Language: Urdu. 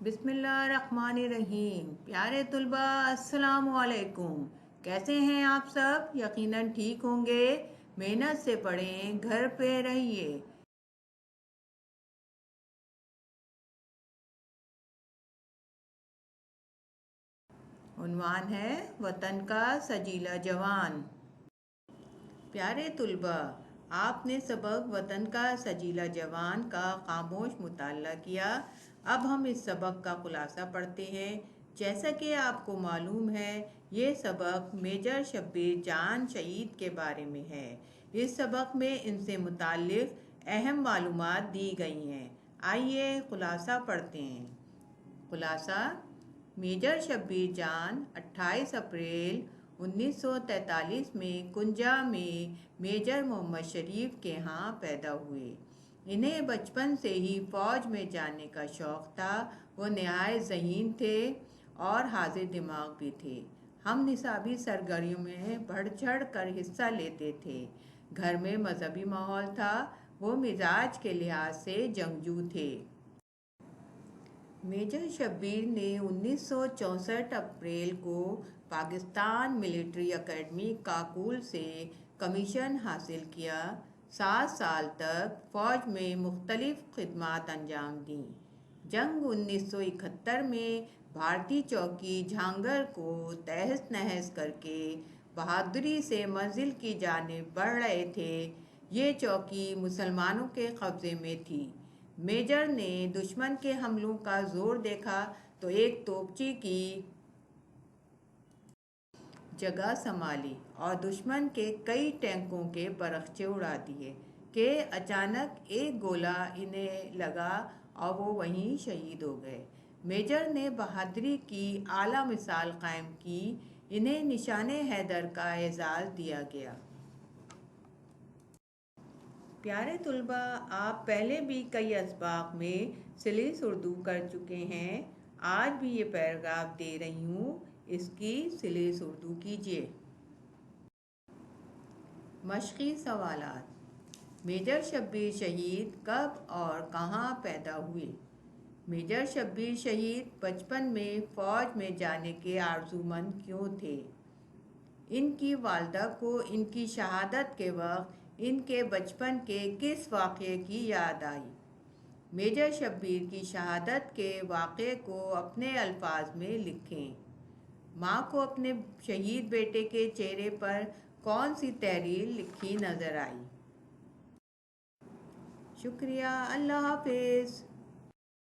بسم اللہ الرحمن الرحیم۔ پیارے طلبہ السلام علیکم، کیسے ہیں آپ سب؟ یقیناً ٹھیک ہوں گے۔ محنت سے پڑھیں، گھر پہ رہیے۔ عنوان ہے وطن کا سجیلا جوان۔ پیارے طلبہ، آپ نے سبق وطن کا سجیلا جوان کا خاموش مطالعہ کیا۔ اب ہم اس سبق کا خلاصہ پڑھتے ہیں۔ جیسا کہ آپ کو معلوم ہے، یہ سبق میجر شبیر جان شہید کے بارے میں ہے۔ اس سبق میں ان سے متعلق اہم معلومات دی گئی ہیں۔ آئیے خلاصہ پڑھتے ہیں۔ خلاصہ: میجر شبیر جان 28 اپریل 1943 میں کنجا میں میجر محمد شریف کے ہاں پیدا ہوئے۔ انہیں بچپن سے ہی فوج میں جانے کا شوق تھا۔ وہ نہایت ذہین تھے اور حاضر دماغ بھی تھے۔ ہم نصابی سرگرمیوں میں بڑھ چڑھ کر حصہ لیتے تھے۔ گھر میں مذہبی ماحول تھا۔ وہ مزاج کے لحاظ سے جنگجو تھے۔ میجر شبیر نے 1964 اپریل کو پاکستان ملٹری اکیڈمی کاکول سے کمیشن حاصل کیا۔ 7 سال تک فوج میں مختلف خدمات انجام دیں۔ جنگ 1971 میں بھارتی چوکی جھانگھر کو تہس نہس کر کے بہادری سے منزل کی جانب بڑھ رہے تھے۔ یہ چوکی مسلمانوں کے قبضے میں تھی۔ میجر نے دشمن کے حملوں کا زور دیکھا تو ایک توپچی کی جگہ سنبھالی اور دشمن کے کئی ٹینکوں کے پرخچے اڑا دیے کہ اچانک ایک گولہ انہیں لگا اور وہ وہیں شہید ہو گئے۔ میجر نے بہادری کی اعلیٰ مثال قائم کی۔ انہیں نشان حیدر کا اعزاز دیا گیا۔ پیارے طلبہ، آپ پہلے بھی کئی اسباق میں سلیس اردو کر چکے ہیں۔ آج بھی یہ پیراگراف دے رہی ہوں، اس کی سلیس اردو کیجیے۔ مشقی سوالات: میجر شبیر شہید کب اور کہاں پیدا ہوئے؟ میجر شبیر شہید بچپن میں فوج میں جانے کے آرزومند کیوں تھے؟ ان کی والدہ کو ان کی شہادت کے وقت ان کے بچپن کے کس واقعے کی یاد آئی؟ میجر شبیر کی شہادت کے واقعے کو اپنے الفاظ میں لکھیں۔ ماں کو اپنے شہید بیٹے کے چہرے پر کون سی تحریر لکھی نظر آئی؟ شکریہ، اللہ حافظ۔